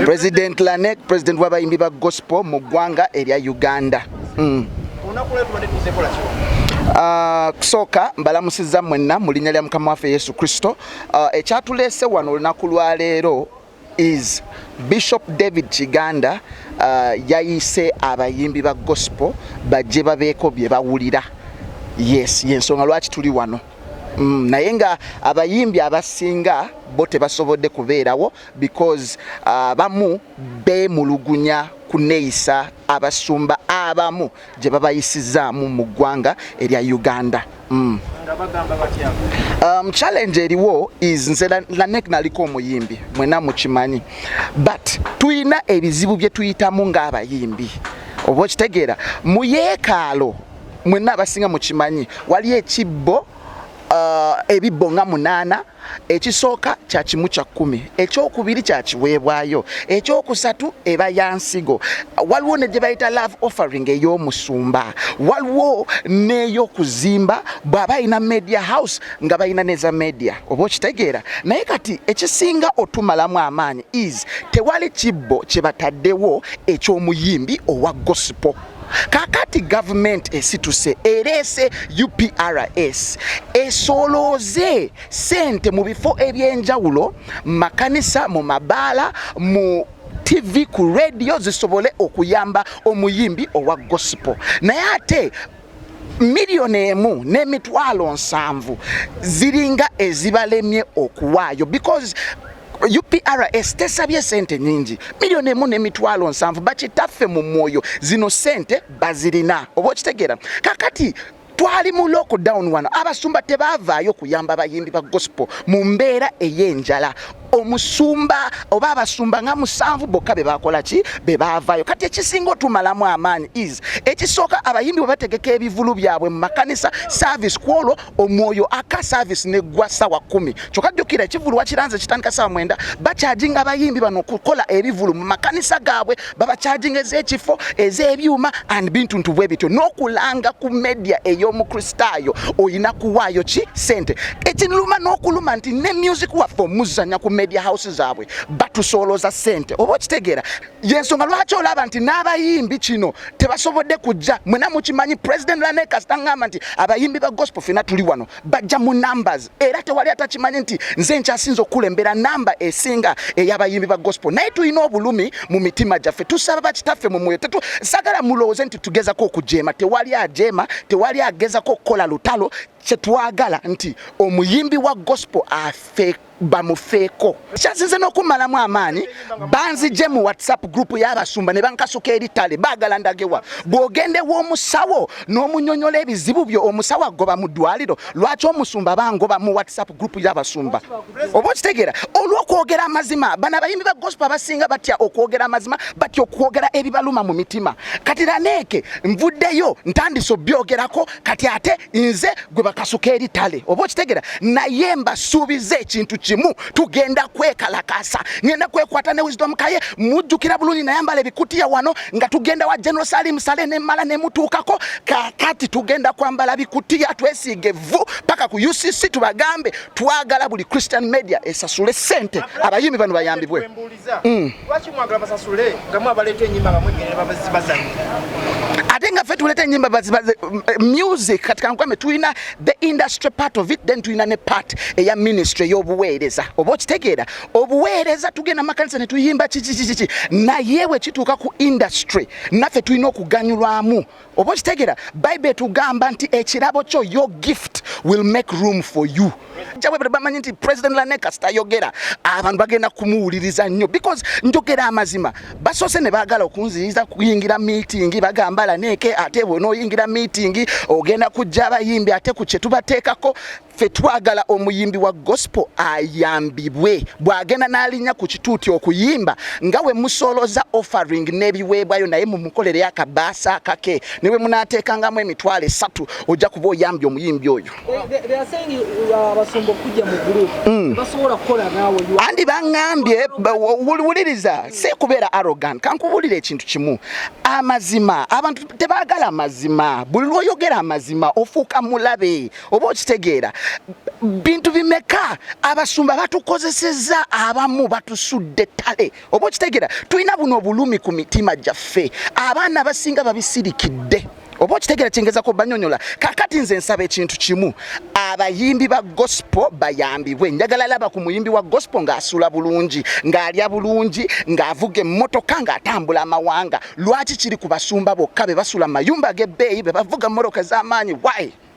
President Lanek, President w'abayimbi ba gospel mu ggwanga erya Uganda. Kusooka mbalamusizza mwenna mu linnya lya Mukama waffe Yesu Kristo. Ekyatuleese wano olunaku lwa leero is Bishop David Kiganda yayise abayimbi ba gospel bajje babeeko bye bawulira. Yes, yensonga lwaki tuli wano. Naye nga abayimbi abasinga bo tebasobodde kubeerawo because abamu beemulugunya kuneeyisa abasumba abamu gye babayisizaamu mu ggwanga erya Uganda. Challenge eriwo is nze Lanek naliko omuyimbi mwena mukimanyi, but tuyina ebizibu bye tuyitamu ng'abayimbi. Oba okitegeera mu yeekaalo mwena abasinga mukimanyi waliyo ekibbo ebibbo nga 8, ekisooka kya kimu kya 10, ekyokubiri kya kiweebwayo, ekyokusatu eba yansigo, waliwo ne gye bayita love offering ey'omusumba, waliwo n'ey'okuzimba bw'aba alina media house nga balina neza media. Oba okitegeera naye kati ekisinga otumalamu amaanyi is tewali kibbo kye bataddewo eky'omuyimbi owa gospel. Kakati government esituse erese UPRS esolooze sente mu bifo ebyenjawulo, makanisa, mu mabaala, mu TV, ku radio zisobole okuyamba omuyimbi owa gospel. Naye ate $1,700,000 ziringa ezibalemye okuwaayo because UPRS tesabye sente nyingi, $1,700,000 bakitaffe mu mwoyo zino sente bazirina. Oba okitegeera kakati twali mu lockdown wano abasumba tebavaayo kuyamba bayimbi ba gospel mu mbeera ey'enjala. Omusumba oba abasumba nga 7 bokka be bakola ki be baavaayo. Kati ekisinga otumalamu amaanyi is ekisooka abayimbi bwe bategeka ebivulu byabwe mu makanisa service kwolwo omwoyo aka service ne gwa sawa 10 kyokka jjukira ekivulu wakiranze kitandika sawa 9 bakyajinga abayimbi bano okukola ebivulu mu makanisa gaabwe babakyajinga ez'ekifo ez'ebyuma and bintuntu bwe bityo n'okulanga ku media ey'omukristaayo oyina kuwaayo ki sente. Ekinuluma n'okuluma nti ne music waffe omuzanya ku media house zaabwe batusolooza sente. Oba okitegeera yensonga lwaki olaba nti n'abayimbi kino tebasobodde kujja. Mwena mukimanyi President Lanek astangamba nti abayimbi ba gospel fena tuli wano bajja mu numbers, era tewali atakimanyi nti nze nkyasinza okulembera namba esinga ey'abayimbi ba gospel. Naye tulina obulumi mu mitima gyaffe, tusaba bakitaffe mu mwoyo. Sagala mulowooze nti tugezako okujeema, tewali ajeema, tewali agezako okukola lutalo. Kyetwagala nti omuyimbi wa gospel afe bamufeeko. Kyasinze n'okumalamu amaanyi banzije mu WhatsApp group y'abasumba ne bankasuka eritale baagala ndagewa. Bw'ogendewo omusawo n'omunyonyola ebizibu byo omusawo agoba mu ddwaliro, lwaki omusumba bangoba mu WhatsApp group y'abasumba? Oba okitegeera olw'okwogera amazima bano abayimbi ba gospel abasinga batya okwogera amazima, batya okwogera ebibaluma mu mitima. Kati Lanek nvuddeyo ntandise obyogerako kati ate nze gwe bakasuka eritale. Oba okitegeera naye mbasuubiza ekintu kimu, tugenda kwekalakasa, ngenda kwekwata ne Wisdom Kaye mujjukira bulungi nayambala ebikutiya wano nga tugenda wa General Salim Sale ne mala ne mutuukako. Kakati tugenda kwambala bikutiya twesiige vvu paka ku UCC tubagambe twagala buli Christian media esasule sente abayimbi bano bayambibwe. Lwaki mwagala basasule nga mwabaleeta ennyimba nga mwegerera babazanyi? Ate nga ffe tuleta ennyimba bazibaze music katika nkwame tulina the industry part of it, then tulina ne part eya ministry y'obuweereza. Oba okitegeera obuweereza tugenda makanisa ne tuyimba kiki naye bwe kituuka ku industry naffe tulina okuganyulwamu. Oba okitegeera Bible tugamba nti ekirabo kyo your gift will make room for you. Jawe bamanyi nti President Lanek astayogera abantu bagenda kumuwuliriza nnyo because njogera amazima. Basoose ne baagala okunziriza kuyingira meeting bagamba Lanek ate bw'onooyingira meeting ogenda kujja abayimbi ate ku kye tubateekako. Ffe twagala omuyimbi wa gospel ayambibwe bw'agenda n'alinnya ku kituuti okuyimba nga we musolooza offering n'ebiweebwayo naye mu mukolere akabaasa akake ne we munaateekangamu $3,000 ojja kuba oyambye omuyimbi oyo. Andi baŋŋambye wuliriza si kubeera arrogant. Kankubulira ekintu kimu, amazima abantu tebaagala amazima. Buli lw'oyogera amazima ofuuka mulabe. Oba okitegeera bintu bimeka abasumba batukozeseza abamu batusudde ttale oba okitegera tulina buno obulumi ku mitima gyaffe abaana basinga babisirikidde oba okitegera kyengezako banyonyola kakati nze nsaba ekintu kimu abayimbi ba gospel bayambibwe njagala laba ku muyimbi wa gospel ng'asula bulungi ng'alya bulungi ng'avuga emmotoka ng'atambula amawanga lwaki kiri ku basumba bokka be basula mayumba g'ebbeeyi be bavuga mmoroka z'amaanyi why